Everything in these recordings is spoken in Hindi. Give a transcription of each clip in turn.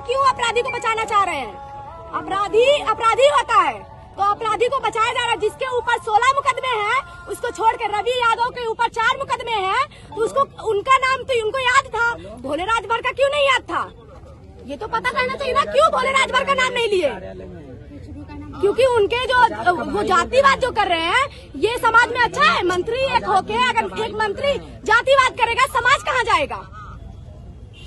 क्यों अपराधी को बचाना चाह रहे हैं? अपराधी होता है तो अपराधी को बचाया जा रहा है। जिसके ऊपर 16 मुकदमे हैं उसको छोड़कर रवि यादव के ऊपर 4 मुकदमे हैं, तो उसको उनका नाम तो उनको याद था, भोले राजभर का क्यों नहीं याद था? ये तो पता करना चाहिए ना, क्यों भोले राजभर का नाम नहीं लिए? क्योंकि उनके जो वो जातिवाद जो कर रहे हैं ये समाज में अच्छा है? मंत्री एक होके अगर एक मंत्री जातिवाद करेगा समाज कहाँ जाएगा?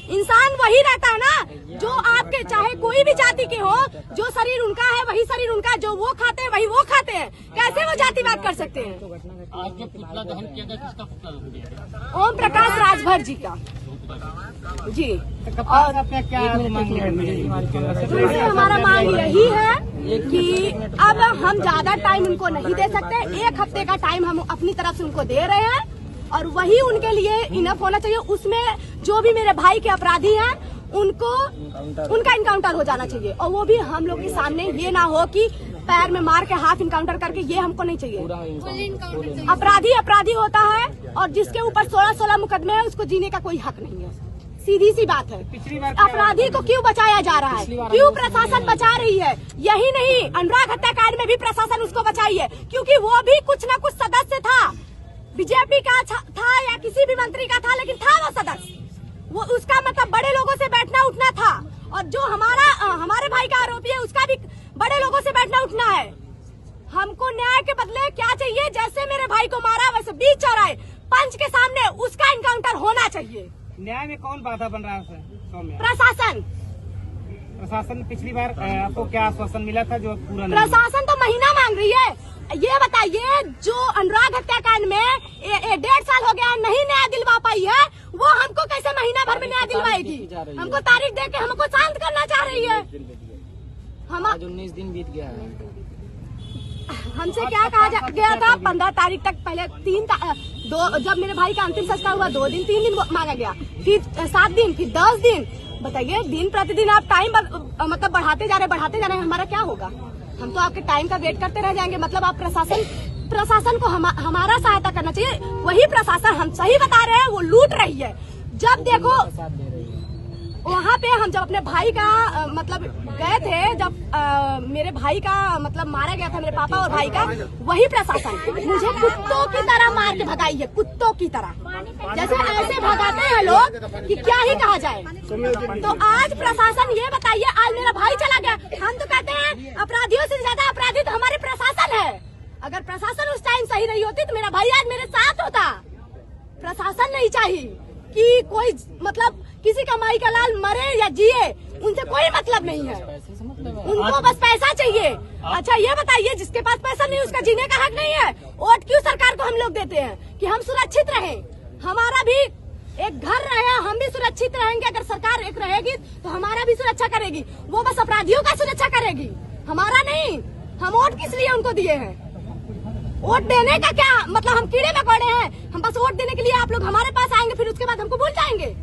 इंसान वही रहता है ना जो आपके चाहे कोई भी जाति के हो, जो शरीर उनका है वही शरीर उनका, जो वो खाते हैं वही वो खाते हैं। कैसे वो जातिवाद कर सकते हैं? आज जो पुतला दहन किया गया, किसका पुतला दहन किया गया? ओम प्रकाश राजभर जी का। जी, और हमारा मांग यही है कि अब हम ज्यादा टाइम उनको नहीं दे सकते। 1 हफ्ते का टाइम हम अपनी तरफ से उनको दे रहे हैं और वही उनके लिए इनफ होना चाहिए। उसमें जो भी मेरे भाई के अपराधी हैं उनका इनकाउंटर हो जाना चाहिए, और वो भी हम लोग के सामने। ये ना हो कि पैर में मार के हाथ इनकाउंटर करके, ये हमको नहीं चाहिए। अपराधी होता है और जिसके ऊपर 16 मुकदमे हैं उसको जीने का कोई हक नहीं है। सीधी सी बात है। अपराधी को क्यों बचाया जा रहा है? क्यों प्रशासन बचा रही है? यही नहीं, अनुराग हत्याकांड में भी प्रशासन उसको बचाई है, क्योंकि वो भी कुछ न कुछ सदस्य था, बीजेपी का था या किसी भी मंत्री का था, लेकिन था वो सदस्य। वो उसका मतलब बड़े लोगों से बैठना उठना था, और जो हमारे भाई का आरोपी है उसका भी बड़े लोगों से बैठना उठना है। हमको न्याय के बदले क्या चाहिए? जैसे मेरे भाई को मारा वैसे बीच चौराहे पंच के सामने उसका इनकाउंटर होना चाहिए। न्याय में कौन बाधा बन रहा है? प्रशासन पिछली बार आपको क्या आश्वासन मिला था जो पूरा नहीं? प्रशासन तो महीना मांग रही है। ये बताइए, जो अनुराग हत्याकांड में 1.5 साल हो गया नहीं न्याय दिलवा पाई है, वो हमको कैसे महीना भर में न्याय दिलवाएगी? हमको तारीख दे के हमको शांत करना चाह रही है। हम 19 दिन बीत गया है। हमसे क्या कहा गया था? 15 तारीख तक, पहले 2 जब मेरे भाई का अंतिम संस्कार हुआ 2 दिन 3 दिन मांगा गया, फिर 7 दिन, फिर 10 दिन। बताइए, दिन प्रतिदिन आप टाइम मतलब बढ़ाते जा रहे हैं, हमारा क्या होगा? हम तो आपके टाइम का वेट करते रह जाएंगे। मतलब आप प्रशासन को हमारा सहायता करना चाहिए। वही प्रशासन, हम सही बता रहे हैं, वो लूट रही है। जब देखो वहाँ पे हम जब अपने भाई का मतलब गए थे, जब मेरे भाई का मतलब मारा गया था, मेरे पापा और भाई का, वही प्रशासन मुझे कुत्तों की तरह मार के भगाई है, कुत्तों की तरह। जैसे ऐसे भगाते हैं लोग कि क्या ही कहा जाए। तो आज प्रशासन, ये बताइए, आज मेरा भाई चला गया, हम तो कहते हैं अपराधियों से ज्यादा अपराधी तो हमारे प्रशासन है। अगर प्रशासन उस टाइम सही नहीं होती तो मेरा भाई आज मेरे साथ होता। प्रशासन नहीं चाहिए कि कोई मतलब किसी का माई का लाल मरे या जिए, उनसे कोई मतलब नहीं है। उनको बस पैसा चाहिए। अच्छा ये बताइए, जिसके पास पैसा नहीं उसका जीने का हक नहीं है? वोट क्यों सरकार को हम लोग देते हैं? कि हम सुरक्षित रहें, हमारा भी एक घर रहे, हम भी सुरक्षित रहेंगे। अगर सरकार एक रहेगी तो हमारा भी सुरक्षा करेगी। वो बस अपराधियों का सुरक्षा करेगी, हमारा नहीं। हम वोट किस लिए उनको दिए हैं? वोट देने का क्या मतलब? हम कीड़े मकोड़े हैं? हम बस वोट देने के लिए आप लोग हमारे पास आएंगे, फिर उसके बाद हमको भूल जाएंगे?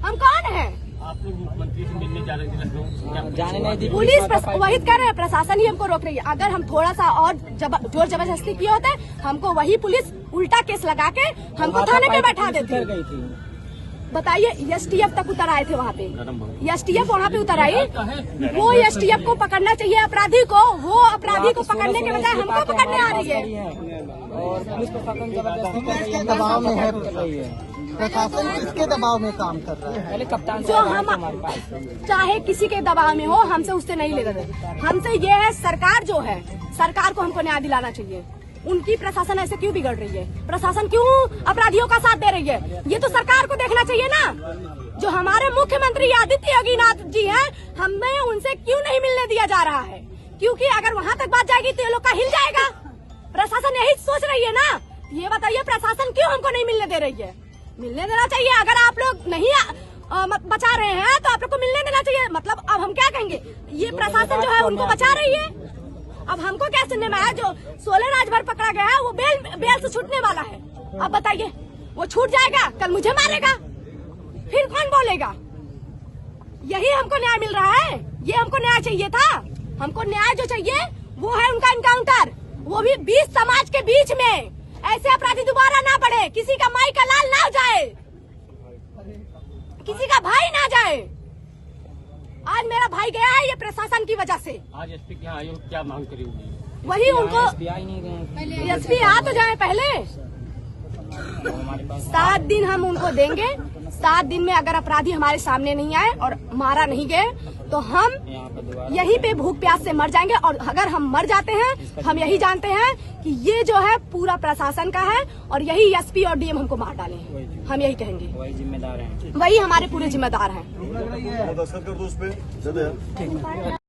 हम कौन है? आप लोग मुख्यमंत्री से मिलने जा रहे थे लखनऊ, जाने नहीं दी पुलिस वही कर रहे हैं, प्रशासन ही हमको रोक रही है। अगर हम थोड़ा सा और जोर जबरदस्ती किए होते, हमको वही पुलिस उल्टा केस लगा के हमको थाने पे बैठा देती। बताइए, एसटीएफ तक उतर आए थे वहाँ पे, एसटीएफ वहाँ पे उतर आई। वो एसटीएफ को पकड़ना चाहिए अपराधी को, वो अपराधी को पकड़ने के बजाय हमको पकड़ने आ रही है। और पुलिस प्रशासन जबरदस्ती दबाव में है, प्रशासन किसके दबाव में काम कर रहा है? पहले कप्तान जो हम चाहे किसी के दबाव में हो, हमसे उससे नहीं ले रहे। हमसे ये है, सरकार जो है, सरकार को हमको न्याय दिलाना चाहिए। उनकी प्रशासन ऐसे क्यों बिगड़ रही है? प्रशासन क्यों अपराधियों का साथ दे रही है? ये तो सरकार को देखना चाहिए ना। जो हमारे मुख्यमंत्री आदित्य योगीनाथ जी हैं, हमें उनसे क्यों नहीं मिलने दिया जा रहा है? क्योंकि अगर वहाँ तक बात जाएगी तो ये लोग का हिल जाएगा। प्रशासन यही सोच रही है ना। ये बताइए, प्रशासन क्यों हमको नहीं मिलने दे रही है? मिलने देना चाहिए। अगर आप लोग नहीं बचा रहे हैं तो आप लोग को मिलने देना चाहिए। मतलब अब हम क्या कहेंगे? ये प्रशासन जो है उनको बचा रही है। अब हमको क्या सुनने में आया, जो 16 राजभर पकड़ा गया है वो बेल से छूटने वाला है। अब बताइए, वो छूट जाएगा, कल मुझे मारेगा, फिर कौन बोलेगा? यही हमको न्याय मिल रहा है? ये हमको न्याय चाहिए था? हमको न्याय जो चाहिए वो है उनका इनकाउंटर, वो भी 20 समाज के बीच में। ऐसे अपराधी दोबारा ना बढ़े, किसी का माई का लाल ना जाए, किसी का भाई ना जाए। आज मेरा भाई गया है ये प्रशासन की वजह से। आज एसपी के यहाँ आए हो, क्या मांग करेंगे? वही उनको FBI नहीं गए एसपी आ तो जाए पहले। हमारे पास 7 दिन हम उनको देंगे। 7 दिन में अगर अपराधी हमारे सामने नहीं आए और मारा नहीं गए तो हम यहाँ पर दोबारा यहीं पे भूख प्यास से मर जाएंगे। और अगर हम मर जाते हैं हम यही जानते हैं कि ये जो है पूरा प्रशासन का है और यही एसपी और डीएम हमको मार डाले हैं। हम यही कहेंगे, वही जिम्मेदार हैं। वही हमारे पूरे जिम्मेदार हैं।